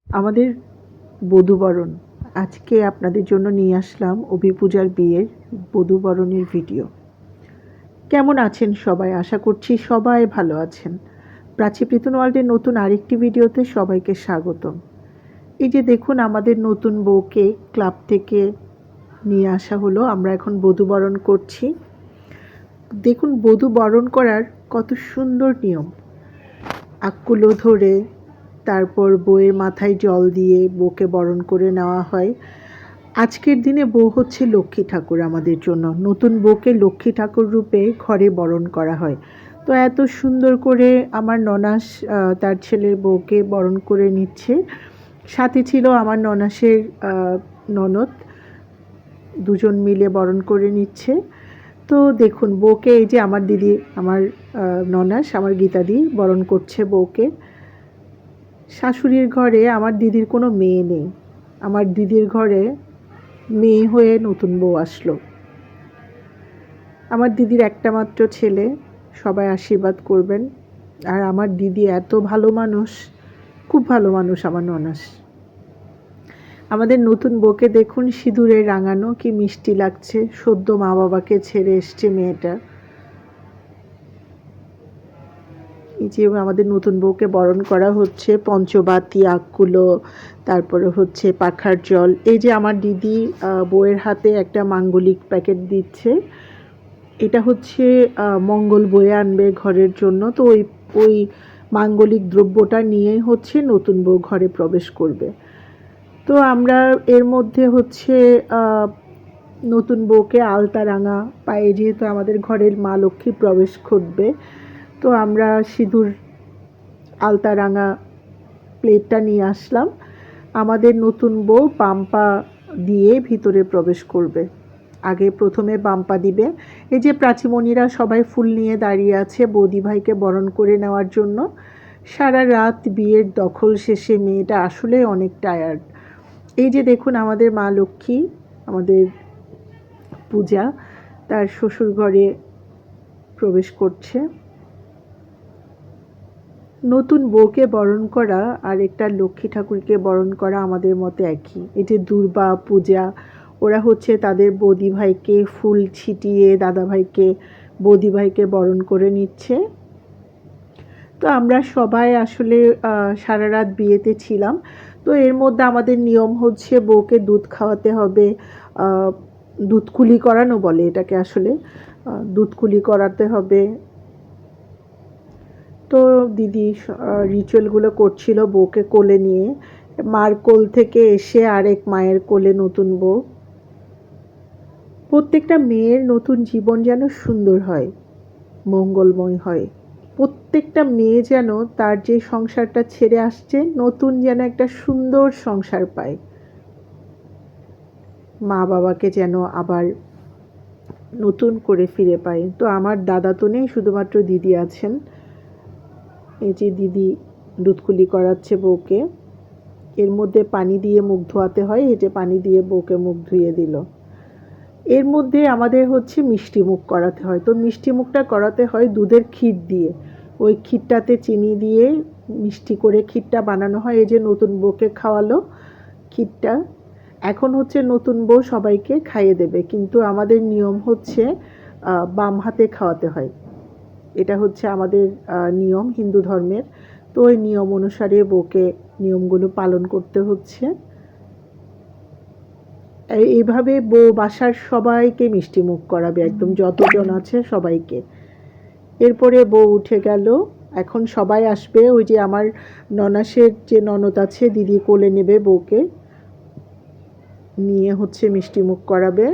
আমাদের বধূবরণ আজকে আপনাদের জন্য নিয়ে আসলাম অভিপূজার বিয়ের বধূবরণের ভিডিও। কেমন আছেন সবাই? আশা করছি সবাই ভালো আছেন। প্রাচী প্রীতন ওয়ার্ল্ডের নতুন আরেকটি ভিডিওতে সবাইকে স্বাগতম। এই যে দেখুন, আমাদের নতুন বউকে ক্লাব থেকে নিয়ে আসা হলো। আমরা এখন বধূবরণ করছি। দেখুন, বধূবরণ করার কত সুন্দর নিয়ম। আক্কুলো ধরে তারপর বউয়ের মাথায় জল দিয়ে বউকে বরণ করে নেওয়া হয়। আজকের দিনে বউ হচ্ছে লক্ষ্মী ঠাকুর আমাদের জন্য। নতুন বউকে লক্ষ্মী ঠাকুর রূপে ঘরে বরণ করা হয়। তো এত সুন্দর করে আমার ননাস তার ছেলের বউকে বরণ করে নিচ্ছে। সাথে ছিল আমার ননাসের ননদ, দুজন মিলে বরণ করে নিচ্ছে। তো দেখুন, বউকে এই যে আমার দিদি, আমার ননাস, আমার গীতাদি বরণ করছে বউকে। শাশুড়ির ঘরে আমার দিদির কোনো মেয়ে নেই। আমার দিদির ঘরে মেয়ে হয়ে নতুন বউ আসলো। আমার দিদির একটা মাত্র ছেলে, সবাই আশীর্বাদ করবেন। আর আমার দিদি এত ভালো মানুষ, খুব ভালো মানুষ আমার ননাস। আমাদের নতুন বউকে দেখুন, সিঁদুরে রাঙানো, কি মিষ্টি লাগছে। সদ্য মা বাবাকে ছেড়ে এসছে মেয়েটা। এই যে আমাদের নতুন বউকে বরণ করা হচ্ছে, পঞ্চবাতি, আক্কুলো, তারপরে হচ্ছে পাখার জল। এই যে আমার দিদি বউয়ের হাতে একটা মাঙ্গলিক প্যাকেট দিচ্ছে। এটা হচ্ছে মঙ্গল বয়ে আনবে ঘরের জন্য। তো ওই মাঙ্গলিক দ্রব্যটা নিয়েই হচ্ছে নতুন বউ ঘরে প্রবেশ করবে। তো আমরা এর মধ্যে হচ্ছে নতুন বউকে আলতা রাঙা পায়ে, যেহেতু আমাদের ঘরের মা লক্ষ্মী প্রবেশ করবে, তো আমরা সিঁদুর আলতা রাঙা প্লেটটা নিয়ে আসলাম। আমাদের নতুন বউ বাম্পা দিয়ে ভিতরে প্রবেশ করবে। আগে প্রথমে বাম্পা দিবে। এই যে প্রাচীমণিরা সবাই ফুল নিয়ে দাঁড়িয়ে আছে বৌদি ভাইকে বরণ করে নেওয়ার জন্য। সারা রাত বিয়ের দখল শেষে মেয়েটা আসলে অনেক টায়ার্ড। এই যে দেখুন, আমাদের মা লক্ষ্মী, আমাদের পূজা, তার শ্বশুর ঘরে প্রবেশ করছে। নতুন বউকে বরণ করা আর একটা লক্ষ্মী ঠাকুরকে বরণ করা আমাদের মতে একই। এই যে দুর্বা, পূজা, ওরা হচ্ছে তাদের বৌদি ভাইকে ফুল ছিটিয়ে দাদাভাইকে, বৌদি ভাইকে বরণ করে নিচ্ছে। তো আমরা সবাই আসলে সারা রাত বিয়েতে ছিলাম। তো এর মধ্যে আমাদের নিয়ম হচ্ছে বউকে দুধ খাওয়াতে হবে। দুধকুলি করানো বলে এটাকে আসলে। দুধকুলি করাতে হবে। তো দিদি রিচুয়ালগুলো করছিল বউকে কোলে নিয়ে। মার কোল থেকে এসে আরেক মায়ের কোলে নতুন বউ। প্রত্যেকটা মেয়ের নতুন জীবন যেন সুন্দর হয়, মঙ্গলময় হয়। প্রত্যেকটা মেয়ে যেন তার যে সংসারটা ছেড়ে আসছে, নতুন যেন একটা সুন্দর সংসার পায়। মা বাবাকে যেন আবার নতুন করে ফিরে পায়। তো আমার দাদা তো নেই, শুধুমাত্র দিদি আছেন। এই যে দিদি দুধকুলি করাচ্ছে বউকে। এর মধ্যে পানি দিয়ে মুখ ধোয়াতে হয়। এই যে পানি দিয়ে বউকে মুখ ধুয়ে দিল। এর মধ্যে আমাদের হচ্ছে মিষ্টি মুখ করাতে হয়। তো মিষ্টি মুখটা করাতে হয় দুধের ক্ষীর দিয়ে। ওই ক্ষীরটাতে চিনি দিয়ে মিষ্টি করে ক্ষীরটা বানানো হয়। এই যে নতুন বউকে খাওয়ালো ক্ষীরটা। এখন হচ্ছে নতুন বউ সবাইকে খাইয়ে দেবে, কিন্তু আমাদের নিয়ম হচ্ছে বাম হাতে খাওয়াতে হয়। এটা হচ্ছে আমাদের নিয়ম হিন্দু ধর্মের। তো ওই নিয়ম অনুসারে বউকে নিয়মগুলো পালন করতে হচ্ছে। এইভাবে বউ বাসার সবাইকে মিষ্টি মুখ করাবে, একদম যতজন আছে সবাইকে। এরপরে বউ উঠে গেল। এখন সবাই আসবে। ওই যে আমার ননাসের যে ননদ আছে, দিদি কোলে নেবে বউকে, নিয়ে হচ্ছে মিষ্টি মুখ করাবে।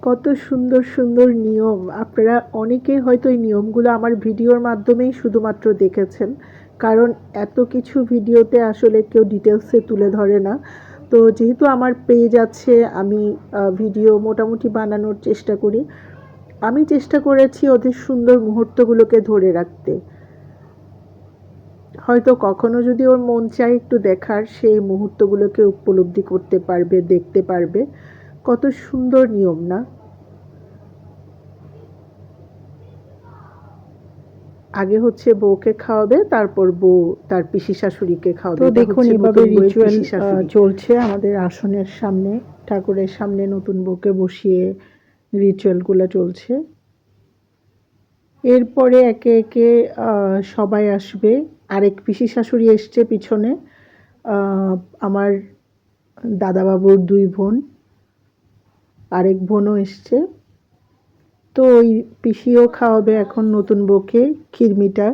কত সুন্দর সুন্দর নিয়ম। আপনারা অনেকেই হয়তো এই নিয়মগুলো আমার ভিডিওর মাধ্যমেই শুধুমাত্র দেখেছেন, কারণ এত কিছু ভিডিওতে আসলে কেউ ডিটেলসে তুলে ধরে না। তো যেহেতু আমার পেজ আছে, আমি ভিডিও মোটামুটি বানানোর চেষ্টা করি। আমি চেষ্টা করেছি ওদের সুন্দর মুহূর্তগুলোকে ধরে রাখতে। হয়তো কখনো যদি ওর মন চায় একটু দেখার, সেই মুহূর্তগুলোকে উপলব্ধি করতে পারবে, দেখতে পারবে। কত সুন্দর নিয়ম না? আগে হচ্ছে বউকে খাওয়াবে, তারপর বউ তার পিসি শাশুড়িকে খাওয়াবে। তো দেখুন এইভাবে রিচুয়াল চলছে আমাদের আসনের সামনে, ঠাকুরের সামনে নতুন বউকে বসিয়ে রিচুয়ালগুলো চলছে। এরপরে একে একে সবাই আসবে। আরেক পিসি শাশুড়ি এসছে পিছনে, আমার দাদাবাবুর 2 বোন, আরেক বোনও এসছে। তো ওই পিসিও খাওয়াবে এখন নতুন বউকে খিরমিটা।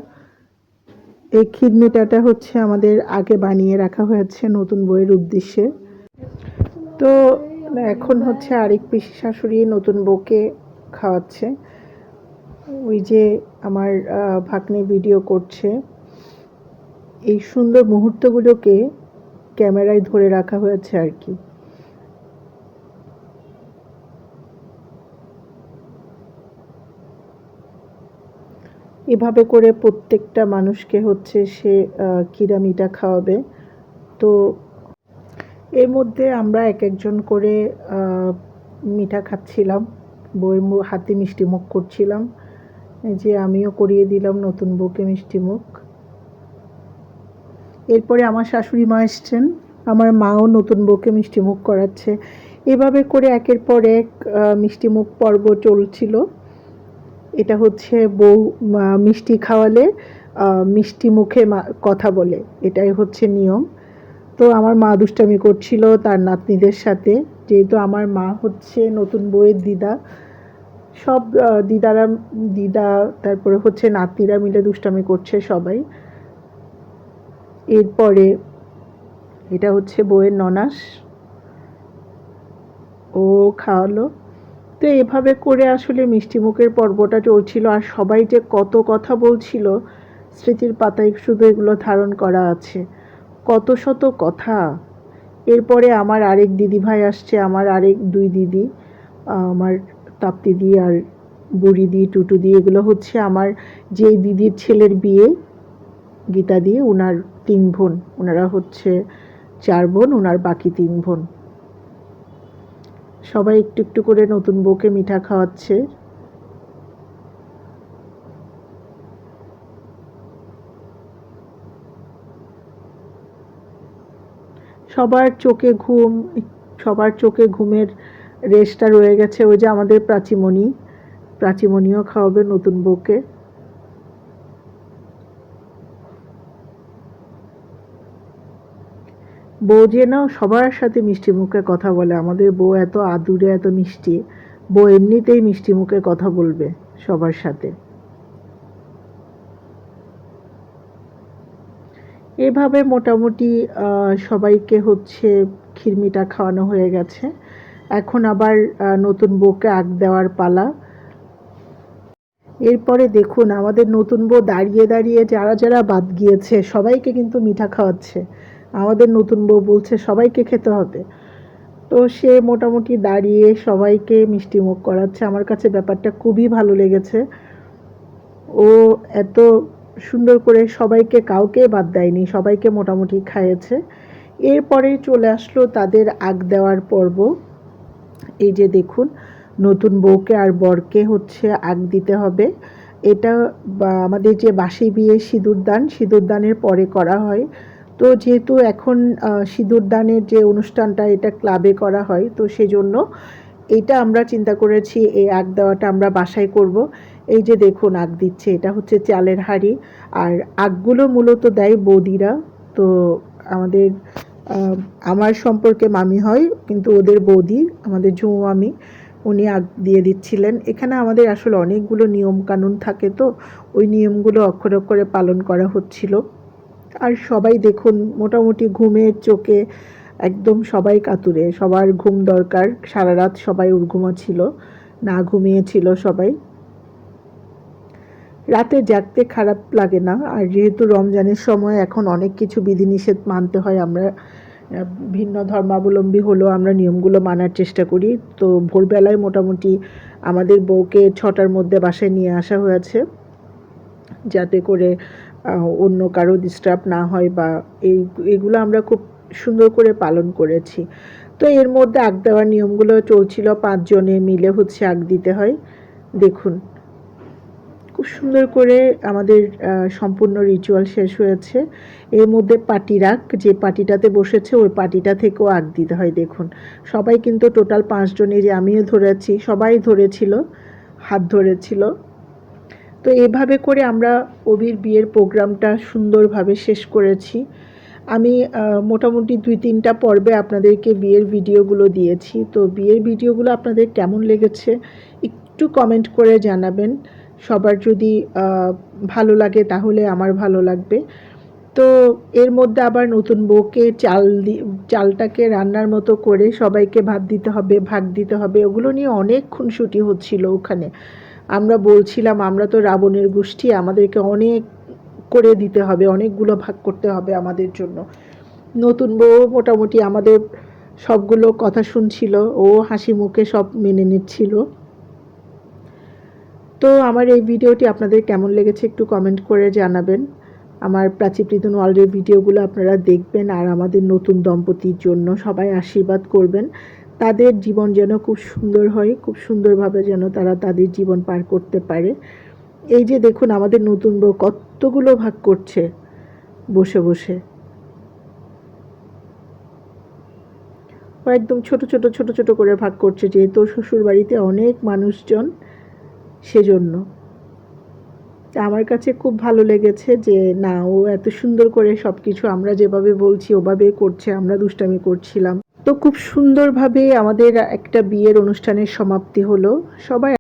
এই খিরমিটাটা হচ্ছে আমাদের আগে বানিয়ে রাখা হয়েছে নতুন বউয়ের উদ্দেশ্যে। তো এখন হচ্ছে আরেক পিসি শাশুড়ি নতুন বউকে খাওয়াচ্ছে। ওই যে আমার ভাগ্নে ভিডিও করছে। এই সুন্দর মুহূর্তগুলোকে ক্যামেরায় ধরে রাখা হয়েছে আর কি। এভাবে করে প্রত্যেকটা মানুষকে হচ্ছে সে কিরামিটা খাওয়াবে। তো এর মধ্যে আমরা এক একজন করে মিঠা খাচ্ছিলাম, বউয়ের হাতে মিষ্টি মুখ করছিলাম। যে আমিও করিয়ে দিলাম নতুন বউকে মিষ্টি মুখ। এরপরে আমার শাশুড়ি মা এসছেন, আমার মাও নতুন বউকে মিষ্টি মুখ করাচ্ছে। এভাবে করে একের পর এক মিষ্টি মুখ পর্ব চলছিল। এটা হচ্ছে বউ মিষ্টি খাওয়ালে মিষ্টি মুখে কথা বলে, এটাই হচ্ছে নিয়ম। তো আমার মা দুষ্টামি করছিল তার নাতনিদের সাথে, যেহেতু আমার মা হচ্ছে নতুন বউয়ের দিদা। সব দিদা তারপরে হচ্ছে নাতনিরা মিলে দুষ্টামি করছে সবাই। এরপরে এটা হচ্ছে বউয়ের ননাস, ও খাওয়ালো। তো এভাবে করে আসলে মিষ্টি মুখের পর্বটা চলছিল। আর সবাই যে কত কথা বলছিল, স্মৃতির পাতায় শুধু এগুলো ধারণ করা আছে, কত শত কথা। এরপরে আমার আরেক দিদি ভাই আসছে, আমার আরেক 2 দিদি, আমার তাপ্তি দি আর বুড়ি দি, টুটু দি। এগুলো হচ্ছে আমার যে দিদির ছেলের বিয়ে, গীতা দি, ওনার 3 বোন। ওনারা হচ্ছে 4 বোন, ওনার বাকি 3 বোন। সবাই একটু একটু করে নতুন বউকে মিঠা খাওয়াচ্ছে। সবার চোখে ঘুমের রেশটা রয়ে গেছে। ওই যে আমাদের প্রাচীমণিও খাওয়াবে নতুন বউকে। বউ যেন সবার সাথে মিষ্টি মুখে কথা বলে। আমাদের বউ এত আদুরে, এত মিষ্টি। বউ এমনিতেই মিষ্টি মুখে কথা বলবে সবার সাথে। এভাবে মোটামুটি সবাইকে হচ্ছে খিরমিটা খাওয়ানো হয়ে গেছে। এখন আবার নতুন বউকে আগ দেওয়ার পালা। এরপরে দেখুন আমাদের নতুন বউ দাঁড়িয়ে দাঁড়িয়ে যারা যারা বাদ গিয়েছে সবাইকে কিন্তু মিঠা খাওয়াচ্ছে। আমাদের নতুন বউ বলছে সবাইকে খেতে হবে। তো সে মোটামুটি দাঁড়িয়ে সবাইকে মিষ্টি মুখ করাচ্ছে। আমার কাছে ব্যাপারটা খুবই ভালো লেগেছে। ও এত সুন্দর করে সবাইকে, কাউকে বাদ দেয়নি, সবাইকে মোটামুটি খাইয়েছে। এরপরে চলে আসলো তাদের আগ দেওয়ার পর্ব। এই যে দেখুন নতুন বউকে আর বরকে হচ্ছে আগ দিতে হবে। এটা আমাদের যে বাসি বিয়ে সিঁদুরদানের পরে করা হয়। তো যেহেতু এখন সিঁদুরদানের যে অনুষ্ঠানটা এটা ক্লাবে করা হয়, তো সেজন্য এটা আমরা চিন্তা করেছি এই আগ দেওয়াটা আমরা বাসায় করব। এই যে দেখুন আগ দিচ্ছে, এটা হচ্ছে চালের হাঁড়ি। আর আগগুলো মূলত দেয় বৌদিরা। তো আমাদের আমার সম্পর্কে মামি হয়, কিন্তু ওদের বৌদি, আমাদের ঝুমু মামি, উনি আগ দিয়ে দিচ্ছিলেন। এখানে আমাদের আসলে অনেকগুলো নিয়ম কানুন থাকে, তো ওই নিয়মগুলো অক্ষরে অক্ষরে পালন করা হচ্ছিল। আর সবাই দেখুন মোটামুটি ঘুমের চোখে একদম সবাই কাতুরে, সবার ঘুম দরকার। সারা রাত সবাই উর্ঘুমা ছিল, না ঘুমিয়েছিল সবাই। রাতে জাগতে খারাপ লাগে না। আর যেহেতু রমজানের সময় এখন অনেক কিছু বিধিনিষেধ মানতে হয়, আমরা ভিন্ন ধর্মাবলম্বী হলেও আমরা নিয়মগুলো মানার চেষ্টা করি। তো ভোরবেলায় মোটামুটি আমাদের বউকে 6টার মধ্যে বাসায় নিয়ে আসা হয়েছে, যাতে করে অন্য কারো ডিস্টার্ব না হয়, বা এইগুলো আমরা খুব সুন্দর করে পালন করেছি। তো এর মধ্যে আগ দেওয়ার নিয়মগুলো চলছিল। 5 জনে মিলে হচ্ছে আগ দিতে হয়। দেখুন খুব খুব সুন্দর করে আমাদের সম্পূর্ণ রিচুয়াল শেষ হয়েছে। এর মধ্যে পাটি রাখ, যে পাটিটাতে বসেছে ওই পাটিটা থেকেও আগ দিতে হয়। দেখুন সবাই কিন্তু টোটাল 5 জনই, যে আমিও ধরেছি, সবাই ধরেছিল, হাত ধরেছিল। তো এভাবে করে আমরা অভির বিয়ের প্রোগ্রামটা সুন্দরভাবে শেষ করেছি। আমি মোটামুটি 2-3টা পর্বে আপনাদেরকে বিয়ের ভিডিওগুলো দিয়েছি। তো বিয়ের ভিডিওগুলো আপনাদের কেমন লেগেছে একটু কমেন্ট করে জানাবেন। সবার যদি ভালো লাগে তাহলে আমার ভালো লাগবে। তো এর মধ্যে আবার নতুন বউকে চালটাকে রান্নার মতো করে সবাইকে ভাত দিতে হবে, ভাগ দিতে হবে, ওগুলো নিয়ে অনেক খুনসুটি হচ্ছিল ওখানে। আমরা বলছিলাম আমরা তো রাবণের গোষ্ঠী, আমাদেরকে অনেক করে দিতে হবে, অনেকগুলো ভাগ করতে হবে আমাদের জন্য। নতুন বউ মোটামুটি আমাদের সবগুলো কথা শুনছিল, ও হাসি মুখে সব মেনে নিচ্ছিল। তো আমার এই ভিডিওটি আপনাদের কেমন লেগেছে একটু কমেন্ট করে জানাবেন। আমার প্রাচী প্রীতম ওয়ার্ল্ডের ভিডিওগুলো আপনারা দেখবেন, আর আমাদের নতুন দম্পতির জন্য সবাই আশীর্বাদ করবেন। তাদের জীবন যেন খুব সুন্দর হয়, খুব সুন্দরভাবে যেন তারা তাদের জীবন পার করতে পারে। এই যে দেখুন আমাদের নতুন বউ কতগুলো ভাগ করছে বসে বসে, ও একদম ছোট ছোট ছোট ছোট করে ভাগ করছে, যেহেতু শ্বশুর বাড়িতে অনেক মানুষজন সেজন্য। আমার কাছে খুব ভালো লেগেছে যে না, ও এত সুন্দর করে সব কিছু আমরা যেভাবে বলছি ওভাবে করছে, আমরা দুষ্টামি করছিলাম। তো খুব সুন্দরভাবে আমাদের একটা বিয়ের অনুষ্ঠানের সমাপ্তি হলো। সবাই